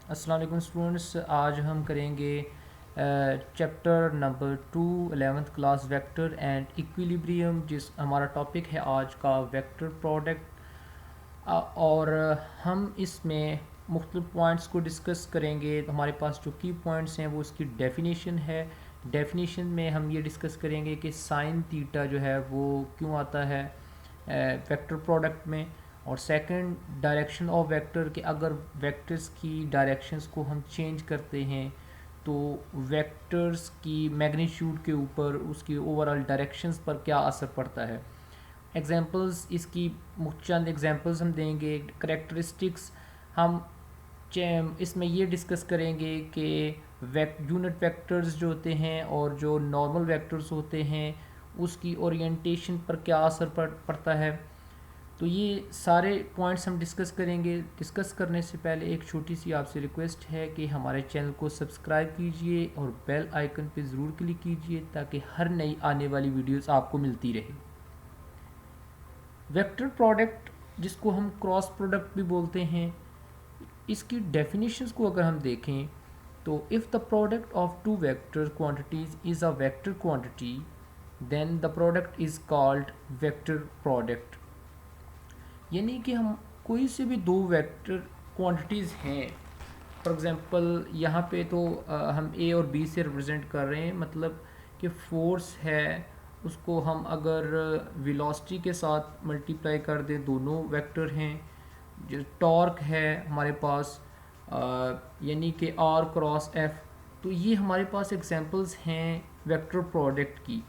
अस्सलाम वालेकुम स्टूडेंट्स, आज हम करेंगे chapter number 2 11th class vector and equilibrium. जिस हमारा टॉपिक है आज का वेक्टर प्रोडक्ट। और हम इसमें मुख्तलिफ पॉइंट्स को डिस्कस करेंगे। हमारे पास जो की पॉइंट्स हैं वो इसकी डेफिनेशन है। डेफिनेशन में हम ये डिस्कस करेंगे कि साइन थीटा जो है वो क्यों आता है वेक्टर प्रोडक्ट में। और सेकंड, डायरेक्शन ऑफ वेक्टर, कि अगर वेक्टर्स की डायरेक्शंस को हम चेंज करते हैं तो वेक्टर्स की मैग्नीट्यूड के ऊपर उसकी ओवरऑल डायरेक्शंस पर क्या असर पड़ता है। एग्जांपल्स इसकी चंद एग्जांपल्स हम देंगे। करेक्टरिस्टिक्स हम इसमें ये डिस्कस करेंगे कि यूनिट वेक्टर्स जो होते हैं और जो नॉर्मल वेक्टर्स होते हैं उसकी ओरिएंटेशन पर क्या असर पड़ता है। तो ये सारे पॉइंट्स हम डिस्कस करेंगे। डिस्कस करने से पहले एक छोटी सी आपसे रिक्वेस्ट है कि हमारे चैनल को सब्सक्राइब कीजिए और बेल आइकन पे ज़रूर क्लिक कीजिए ताकि हर नई आने वाली वीडियोस आपको मिलती रहे। वेक्टर प्रोडक्ट, जिसको हम क्रॉस प्रोडक्ट भी बोलते हैं, इसकी डेफिनेशंस को अगर हम देखें तो if the product of two vector quantities is a vector quantity then the product is called vector product. यानी कि हम कोई से भी दो वेक्टर क्वांटिटीज़ हैं, फॉर एग्ज़ाम्पल यहाँ पे तो हम ए और बी से रिप्रेजेंट कर रहे हैं, मतलब कि फोर्स है उसको हम अगर वेलोसिटी के साथ मल्टीप्लाई कर दें, दोनों वेक्टर हैं। जो टॉर्क है हमारे पास यानी कि आर क्रॉस एफ, तो ये हमारे पास एग्जांपल्स हैं वेक्टर प्रोडक्ट की।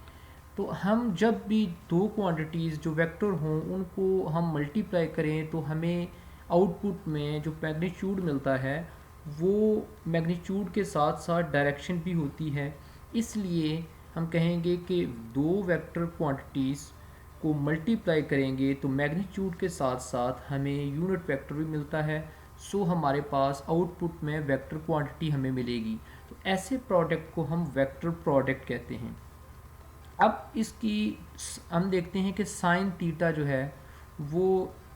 तो हम जब भी दो क्वांटिटीज़ जो वेक्टर हों उनको हम मल्टीप्लाई करें तो हमें आउटपुट में जो मैग्नीट्यूड मिलता है वो मैग्नीट्यूड के साथ साथ डायरेक्शन भी होती है। इसलिए हम कहेंगे कि दो वेक्टर क्वांटिटीज़ को मल्टीप्लाई करेंगे तो मैग्नीट्यूड के साथ साथ हमें यूनिट वेक्टर भी मिलता है। सो हमारे पास आउटपुट में वेक्टर क्वांटिटी हमें मिलेगी। तो ऐसे प्रोडक्ट को हम वेक्टर प्रोडक्ट कहते हैं। अब इसकी हम देखते हैं कि साइन थीटा जो है वो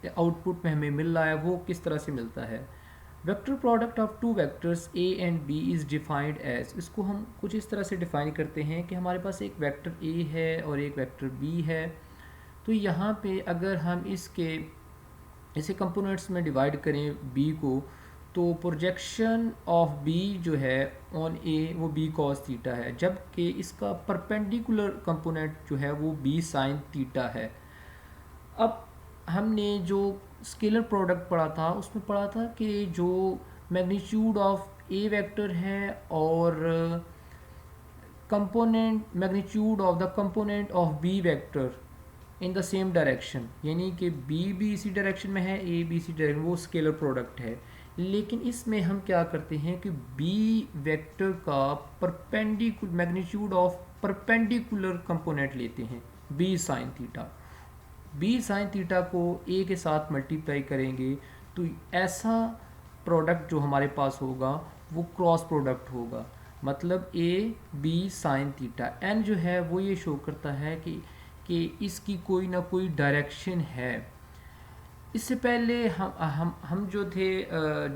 आउटपुट में हमें मिल रहा है, वो किस तरह से मिलता है। Vector product of two vectors A and B is defined as, इसको हम कुछ इस तरह से डिफाइन करते हैं कि हमारे पास एक वेक्टर ए है और एक वेक्टर बी है। तो यहाँ पे अगर हम इसे कंपोनेंट्स में डिवाइड करें बी को, तो प्रोजेक्शन ऑफ बी जो है ऑन ए वो बी कॉस थीटा है, जबकि इसका परपेंडिकुलर कंपोनेंट जो है वो बी साइन थीटा है। अब हमने जो स्केलर प्रोडक्ट पढ़ा था उसमें पढ़ा था कि जो मैग्नीट्यूड ऑफ ए वेक्टर है और component magnitude of the component of B vector in the same direction, यानी कि बी भी इसी डायरेक्शन में है, ए भी इसी डायरेक्शन, वो स्केलर प्रोडक्ट है। लेकिन इसमें हम क्या करते हैं कि बी वेक्टर का perpendicular magnitude of perpendicular component लेते हैं B sine theta. B sine theta को ए के साथ मल्टीप्लाई करेंगे तो ऐसा प्रोडक्ट जो हमारे पास होगा वो क्रॉस प्रोडक्ट होगा। मतलब A B sine theta N जो है वो ये शो करता है कि इसकी कोई ना कोई डायरेक्शन है। इससे पहले हम जो थे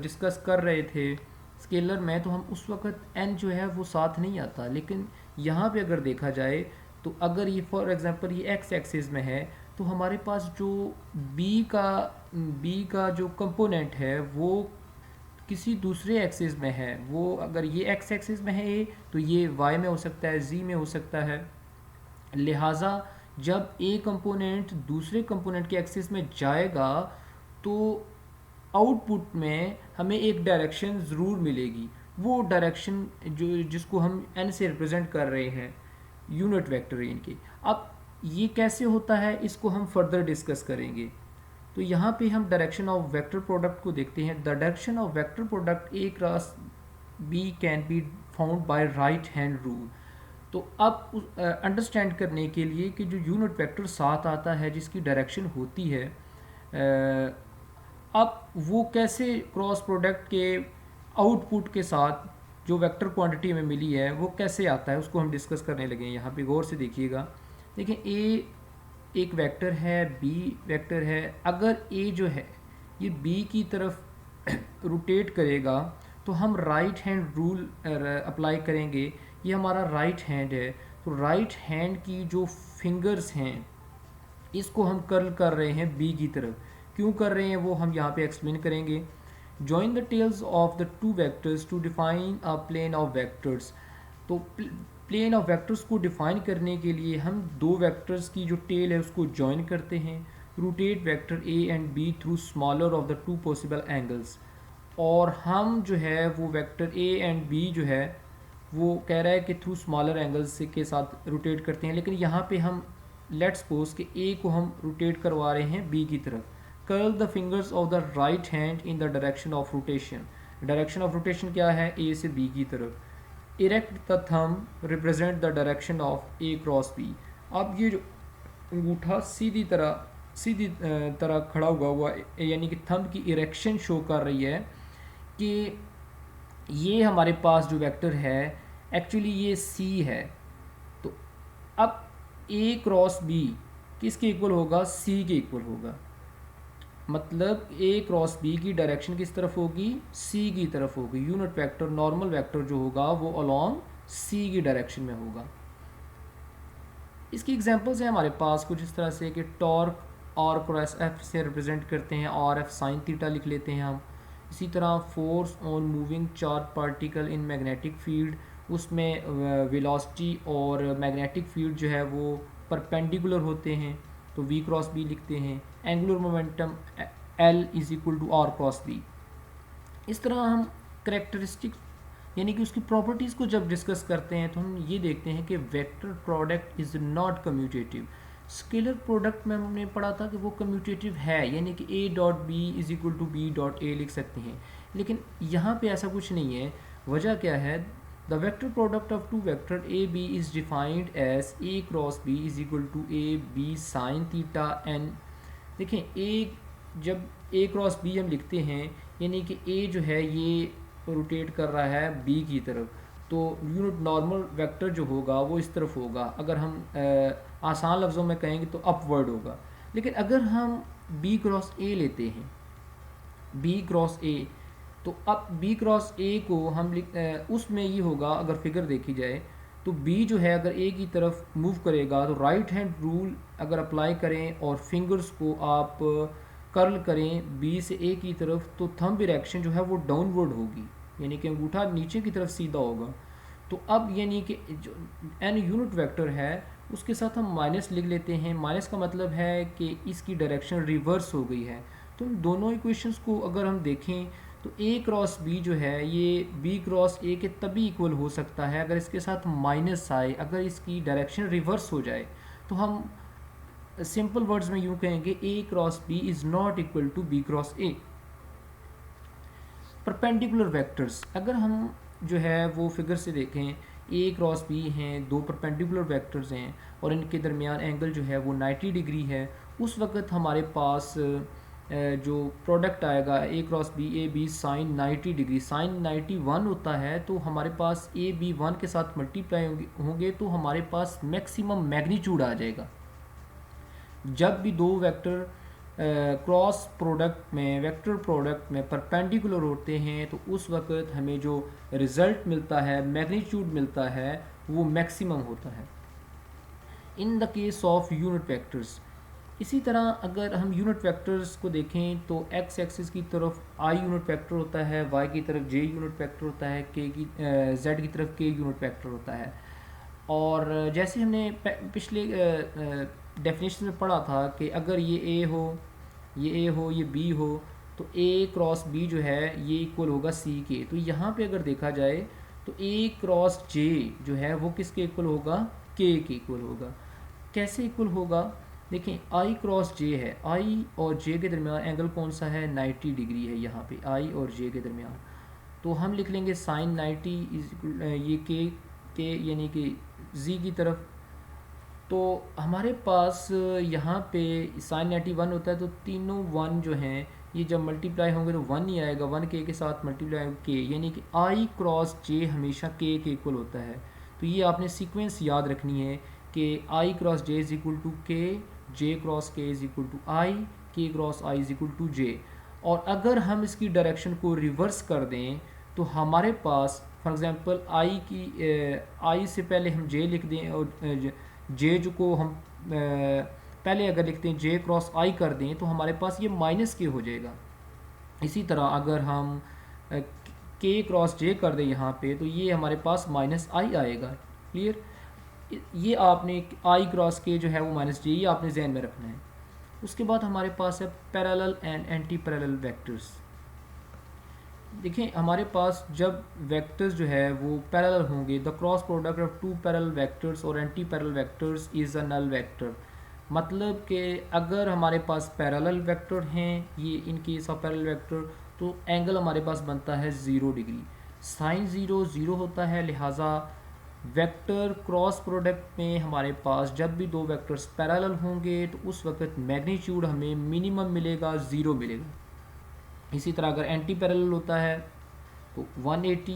डिस्कस कर रहे थे स्केलर में, तो हम उस वक़्त एन जो है वो साथ नहीं आता। लेकिन यहाँ पे अगर देखा जाए तो अगर ये फॉर एग्जांपल ये एक्स एक्सिस में है तो हमारे पास जो बी का जो कंपोनेंट है वो किसी दूसरे एक्सिस में है। वो अगर ये एक्स एक्सिस में है ए, तो ये वाई में हो सकता है, जी में हो सकता है। लिहाजा जब ए कंपोनेंट दूसरे कंपोनेंट के एक्सिस में जाएगा तो आउटपुट में हमें एक डायरेक्शन ज़रूर मिलेगी। वो डायरेक्शन जिसको हम एन से रिप्रेजेंट कर रहे हैं यूनिट वेक्टर इनके। अब ये कैसे होता है इसको हम फर्दर डिस्कस करेंगे। तो यहाँ पे हम डायरेक्शन ऑफ वेक्टर प्रोडक्ट को देखते हैं। The direction of vector product A cross B can be found by right hand rule. तो अब अंडरस्टैंड करने के लिए कि जो यूनिट वेक्टर साथ आता है जिसकी डायरेक्शन होती है, अब वो कैसे क्रॉस प्रोडक्ट के आउटपुट के साथ जो वेक्टर क्वांटिटी में मिली है वो कैसे आता है उसको हम डिस्कस करने लगे हैं। यहाँ पे गौर से देखिएगा। देखिए ए एक वेक्टर है, बी वेक्टर है। अगर ए जो है ये बी की तरफ रोटेट करेगा तो हम राइट हैंड रूल अप्लाई करेंगे। ये हमारा राइट हैंड है, तो राइट हैंड की जो फिंगर्स हैं इसको हम कर्ल कर रहे हैं बी की तरफ। क्यों कर रहे हैं वो हम यहाँ पे एक्सप्लेन करेंगे। Join the tails of the two vectors to define a plane of vectors. तो प्लेन ऑफ वेक्टर्स को डिफाइन करने के लिए हम दो वेक्टर्स की जो टेल है उसको जॉइन करते हैं। Rotate vector A and B through smaller of the to possible angles. और हम जो है वो वेक्टर ए एंड बी जो है वो कह रहा है कि थ्रू स्मॉलर एंगल्स के साथ रोटेट करते हैं, लेकिन यहाँ पे हम लेट्स सपोज कि ए को हम रोटेट करवा रहे हैं बी की तरफ। Curl the fingers of the right hand in the direction of rotation. Direction of rotation क्या है, ए से बी की तरफ। Erect the thumb represent the direction of A cross B. अब ये जो अंगूठा सीधी तरह खड़ा हुआ यानी कि थंब की इरेक्शन शो कर रही है कि ये हमारे पास जो वेक्टर है एक्चुअली ये सी है। तो अब ए क्रॉस बी किसके इक्वल होगा, सी के इक्वल होगा। मतलब ए क्रॉस बी की डायरेक्शन किस तरफ होगी, सी की तरफ होगी। यूनिट वेक्टर नॉर्मल वेक्टर जो होगा वो अलॉन्ग सी की डायरेक्शन में होगा। इसकी एग्जांपल्स हैं हमारे पास कुछ इस तरह से कि टॉर्क आर क्रॉस एफ से रिप्रेजेंट करते हैं, आर एफ साइन थीटा लिख लेते हैं हम। इसी तरह force on moving charge particle in magnetic field, उसमें वेलोसिटी और मैग्नेटिक फील्ड जो है वो परपेंडिकुलर होते हैं, तो वी क्रॉस बी लिखते हैं। Angular momentum L is equal to R cross B. इस तरह हम करेक्टरिस्टिक यानी कि उसकी प्रॉपर्टीज़ को जब डिस्कस करते हैं तो हम ये देखते हैं कि vector product is not commutative. Scalar product में हमने पढ़ा था कि वो कम्यूटेटिव है, यानी कि A dot B is equal to B dot A लिख सकते हैं, लेकिन यहाँ पे ऐसा कुछ नहीं है। वजह क्या है, the vector product of two vector A B is defined as A cross B is equal to A B sine theta N. देखें ए, जब ए क्रॉस बी हम लिखते हैं यानी कि ए जो है ये रोटेट कर रहा है बी की तरफ, तो यूनिट नॉर्मल वेक्टर जो होगा वो इस तरफ होगा। अगर हम आसान लफ्ज़ों में कहेंगे तो अपवर्ड होगा। लेकिन अगर हम बी क्रॉस ए लेते हैं, बी क्रॉस ए, तो अब बी क्रॉस ए को हम उसमें ये होगा, अगर फिगर देखी जाए तो बी जो है अगर ए की तरफ मूव करेगा तो राइट हैंड रूल अगर अप्लाई करें और फिंगर्स को आप कर्ल करें बी से ए की तरफ, तो थंब इरेक्शन जो है वो डाउनवर्ड होगी, यानी कि अंगूठा नीचे की तरफ सीधा होगा। तो अब यानी कि जो एन यूनिट वेक्टर है उसके साथ हम माइनस लिख लेते हैं। माइनस का मतलब है कि इसकी डायरेक्शन रिवर्स हो गई है। तो इन दोनों इक्वेशंस को अगर हम देखें तो ए क्रॉस बी जो है ये बी क्रॉस ए के तभी इक्वल हो सकता है अगर इसके साथ माइनस आए, अगर इसकी डायरेक्शन रिवर्स हो जाए। तो हम सिंपल वर्ड्स में यूँ कहेंगे a cross b is not equal to b cross a. Perpendicular vectors, अगर हम जो है वो फिगर से देखें, ए क्रॉस बी हैं, दो परपेंडिकुलर वेक्टर्स हैं और इनके दरमियान एंगल जो है वो 90 डिग्री है, उस वक्त हमारे पास जो प्रोडक्ट आएगा a cross b a B sine 90 degree, sine 91 होता है। तो हमारे पास ए बी 1 के साथ मल्टीप्लाई होंगे तो हमारे पास मैक्सिमम मैग्नीट्यूड आ जाएगा। जब भी दो वेक्टर क्रॉस प्रोडक्ट में, वेक्टर प्रोडक्ट में परपेंडिकुलर होते हैं तो उस वक्त हमें जो रिज़ल्ट मिलता है, मैग्नीट्यूड मिलता है, वो मैक्सिमम होता है in the case of unit vectors. इसी तरह अगर हम यूनिट वेक्टर्स को देखें तो एक्स एक्सिस की तरफ आई यूनिट वेक्टर होता है, वाई की तरफ जे यूनिट वेक्टर होता है, जेड की तरफ के यूनिट वेक्टर होता है। और जैसे हमने पिछले डेफिनेशन में पढ़ा था कि अगर ये ए हो, ये बी हो, तो ए क्रॉस बी जो है ये इक्वल होगा सी के। तो यहाँ पे अगर देखा जाए तो ए क्रॉस जे जो है वो किसके इक्वल होगा, के इक्वल होगा। कैसे इक्वल होगा, देखें आई क्रॉस जे है, आई और जे के दरमियान एंगल कौन सा है, 90 डिग्री है यहाँ पे आई और जे के दरमियान। तो हम लिख लेंगे साइन 90 ये के यानी कि जी की तरफ। तो हमारे पास यहाँ पे साइन 91 होता है, तो तीनों वन जो हैं ये जब मल्टीप्लाई होंगे तो वन ही आएगा, वन के साथ मल्टीप्लाई के, यानी कि आई क्रॉस जे हमेशा के इक्वल होता है। तो ये आपने सीक्वेंस याद रखनी है कि i cross j is equal to k, j cross k is equal to i, k cross i is equal to j. और अगर हम इसकी डायरेक्शन को रिवर्स कर दें तो हमारे पास फॉर एग्ज़ाम्पल आई से पहले हम जे लिख दें और जे जो को हम पहले अगर लिखते हैं जे क्रॉस आई कर दें तो हमारे पास ये माइनस के हो जाएगा। इसी तरह अगर हम के क्रॉस जे कर दें यहाँ पे तो ये हमारे पास माइनस आई आएगा। क्लियर? ये आपने आई क्रॉस के जो है वो माइनस जे, ये आपने जहन में रखना है। उसके बाद हमारे पास है parallel and anti parallel vectors. देखिए हमारे पास जब वेक्टर्स जो है वो पैरेलल होंगे, the cross product of two parallel vectors और anti parallel vectors is a null vector. मतलब कि अगर हमारे पास पैरेलल वेक्टर हैं, ये in case of parallel vector, तो एंगल हमारे पास बनता है 0 डिग्री। साइन 0 0 होता है, लिहाजा वेक्टर क्रॉस प्रोडक्ट में हमारे पास जब भी दो वेक्टर्स पैरेलल होंगे तो उस वक्त मैग्नीट्यूड हमें मिनिमम मिलेगा, 0 मिलेगा। इसी तरह अगर एंटी पैरेलल होता है तो 180,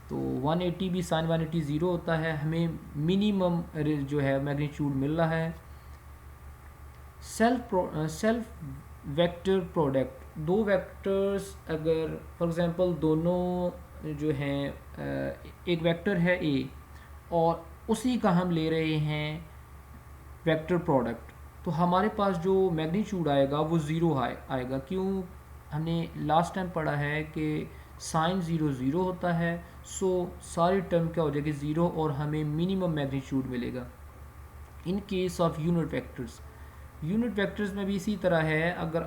तो 180 भी साइन 180 0 होता है, हमें मिनिमम जो है मैग्नीट्यूड मिल रहा है। सेल्फ वेक्टर प्रोडक्ट, दो वेक्टर्स अगर फॉर एग्जांपल दोनों जो हैं एक वेक्टर है ए और उसी का हम ले रहे हैं वेक्टर प्रोडक्ट, तो हमारे पास जो मैग्नीट्यूड आएगा वो 0 आएगा। क्यों? हमने लास्ट टाइम पढ़ा है कि साइन 0 0 होता है, सो सारी टर्म क्या हो जाएगी 0 और हमें मिनिमम मैग्नीट्यूड मिलेगा। इन केस ऑफ यूनिट वेक्टर्स में भी इसी तरह है। अगर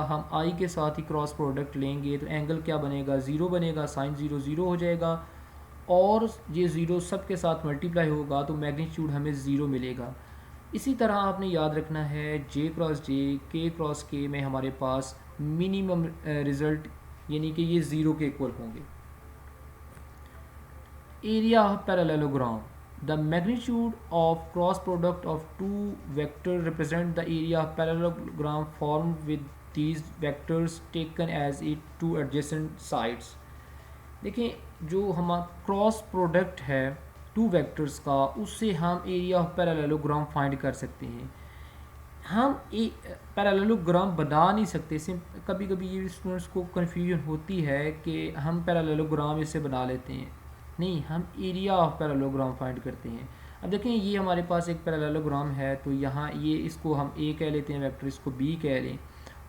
हम आई के साथ ही क्रॉस प्रोडक्ट लेंगे तो एंगल क्या बनेगा, 0 बनेगा, साइन 0 0 हो जाएगा और ये 0 सब के साथ मल्टीप्लाई होगा तो मैग्नीट्यूड हमें 0 मिलेगा। इसी तरह आपने याद रखना है जे क्रॉस जे, के क्रॉस के में हमारे पास मिनिमम रिज़ल्ट यानी कि ये 0 के इक्वल होंगे। Area of parallelogram, the magnitude of cross product of two vector represent the area of parallelogram form with these vectors taken as it two adjacent sides. देखिए जो हमारा क्रॉस प्रोडक्ट है two vectors का, उससे हम area of parallelogram find कर सकते हैं। हम पैरेललोग्राम बना नहीं सकते। कभी कभी ये स्टूडेंट्स को कन्फ्यूजन होती है कि हम पैरेललोग्राम इससे बना लेते हैं, नहीं, हम एरिया ऑफ पैरेललोग्राम फाइंड करते हैं। अब देखें ये हमारे पास एक पैरेललोग्राम है, तो यहाँ ये इसको हम ए कह लेते हैं वेक्टर, इसको बी कह लें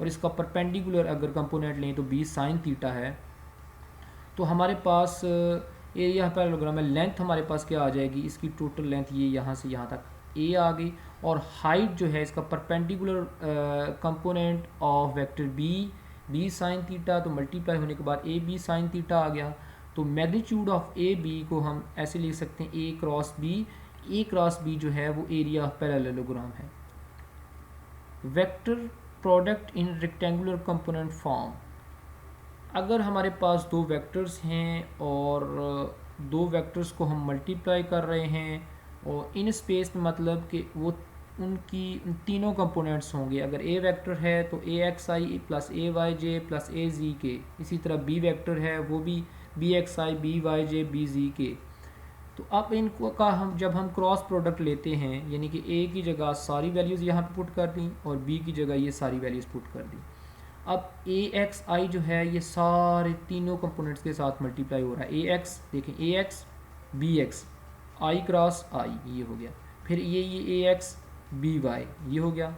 और इसका परपेंडिकुलर अगर कंपोनेंट लें तो बी साइन थीटा है। तो हमारे पास एरिया ऑफ पैरेललोग्राम में लेंथ हमारे पास क्या आ जाएगी, इसकी टोटल लेंथ ये यहाँ से यहाँ तक ए आ गई और हाइट जो है इसका perpendicular component of vector B sine theta, तो मल्टीप्लाई होने के बाद ए बी साइन थीटा आ गया। तो मैग्नीट्यूड ऑफ ए बी को हम ऐसे लिख सकते हैं ए क्रॉस बी जो है वो एरिया ऑफ पैरेललोग्राम है। Vector product in rectangular component form, अगर हमारे पास दो वेक्टर्स हैं और दो वेक्टर्स को हम मल्टीप्लाई कर रहे हैं और इन स्पेस में मतलब कि वो उनकी तीनों कंपोनेंट्स होंगे। अगर ए वेक्टर है तो ए एक्स आई प्लस ए वाई जे प्लस ए जी के, इसी तरह बी वेक्टर है वो भी बी एक्स आई बी वाई जे बी जी के। तो अब इनको का जब हम क्रॉस प्रोडक्ट लेते हैं यानी कि ए की जगह सारी वैल्यूज़ यहाँ पे पुट कर दी और बी की जगह ये सारी वैल्यूज़ पुट कर दी। अब ए एक्स आई जो है ये सारे तीनों कंपोनेंट्स के साथ मल्टीप्लाई हो रहा है। ए एक्स देखें, ए एक्स बी एक्स आई क्रॉस आई ये हो गया, फिर ये ए एक्स बी वाई ये हो गया,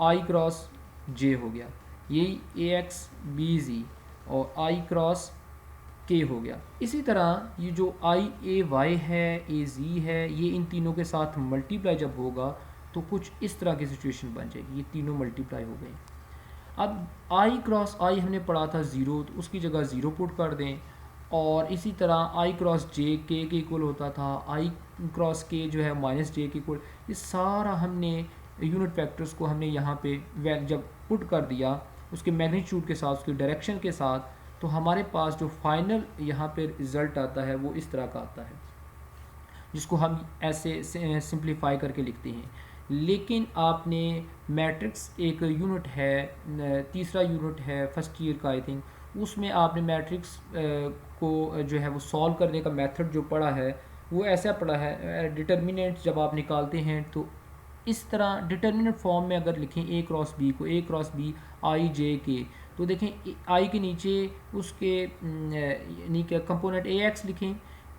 आई क्रॉस जे हो गया, यही ए एक्स बी जी और आई क्रॉस के हो गया। इसी तरह ये जो आई ए वाई है ए जी है ये इन तीनों के साथ मल्टीप्लाई जब होगा तो कुछ इस तरह की सिचुएशन बन जाएगी, ये तीनों मल्टीप्लाई हो गए। अब आई क्रॉस आई हमने पढ़ा था 0, तो उसकी जगह 0 पुट कर दें और इसी तरह आई क्रॉस जे के इक्वल होता था, आई क्रॉस के जो है माइनस जे के इक्वल। ये सारा हमने यूनिट वेक्टर्स को हमने यहाँ पे जब पुट कर दिया उसके मैग्नीट्यूड के साथ उसके डायरेक्शन के साथ, तो हमारे पास जो फाइनल यहाँ पे रिज़ल्ट आता है वो इस तरह का आता है जिसको हम ऐसे सिंप्लीफाई करके लिखते हैं। लेकिन आपने मैट्रिक्स एक यूनिट है, तीसरा यूनिट है फर्स्ट ईयर का आई थिंक, उसमें आपने मैट्रिक्स को जो है वो सॉल्व करने का मेथड जो पढ़ा है वो ऐसा पढ़ा है, डिटर्मिनेंट जब आप निकालते हैं तो इस तरह डिटर्मिनेंट फॉर्म में अगर लिखें ए क्रॉस बी को, ए क्रॉस बी आई जे के, तो देखें आई के नीचे उसके यानी कि कंपोनेंट ए एक्स लिखें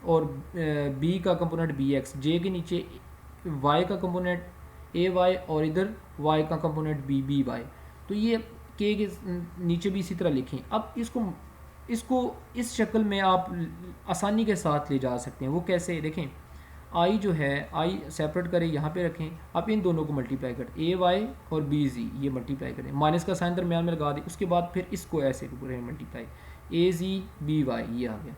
और बी का कंपोनेंट बी एक्स, जे के नीचे वाई का कंपोनेंट ए वाई और इधर वाई का कंपोनेंट बी बी वाई। तो ये के नीचे भी इसी तरह लिखें। अब इसको इस शक्ल में आप आसानी के साथ ले जा सकते हैं। वो कैसे, देखें आई जो है, आई सेपरेट करें, यहाँ पे रखें, आप इन दोनों को मल्टीप्लाई करें, ए वाई और बी जी ये मल्टीप्लाई करें, माइनस का साइन दरम्यान में लगा दें, उसके बाद फिर इसको ऐसे करें मल्टीप्लाई, ए जी बी वाई ये आ गया।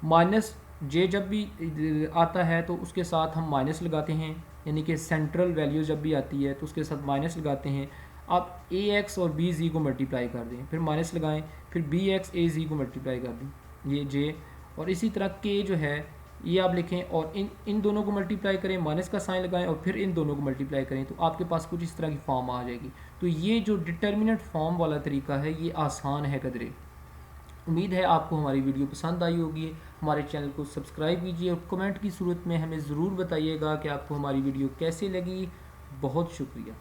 माइनस जे जब भी आता है तो उसके साथ हम माइनस लगाते हैं, यानी कि सेंट्रल वैल्यू जब भी आती है तो उसके साथ माइनस लगाते हैं। आप ए एक्स और बी जी को मल्टीप्लाई कर दें, फिर माइनस लगाएं, फिर बी एक्स ए जी को मल्टीप्लाई कर दें, ये जे, और इसी तरह के जो है ये आप लिखें और इन दोनों को मल्टीप्लाई करें, माइनस का साइन लगाएं और फिर इन दोनों को मल्टीप्लाई करें, तो आपके पास कुछ इस तरह की फॉर्म आ जाएगी। तो ये जो डिटर्मिनेंट फॉर्म वाला तरीका है ये आसान है कदरे। उम्मीद है आपको हमारी वीडियो पसंद आई होगी। हमारे चैनल को सब्सक्राइब कीजिए और कमेंट की सूरत में हमें ज़रूर बताइएगा कि आपको हमारी वीडियो कैसी लगी। बहुत शुक्रिया।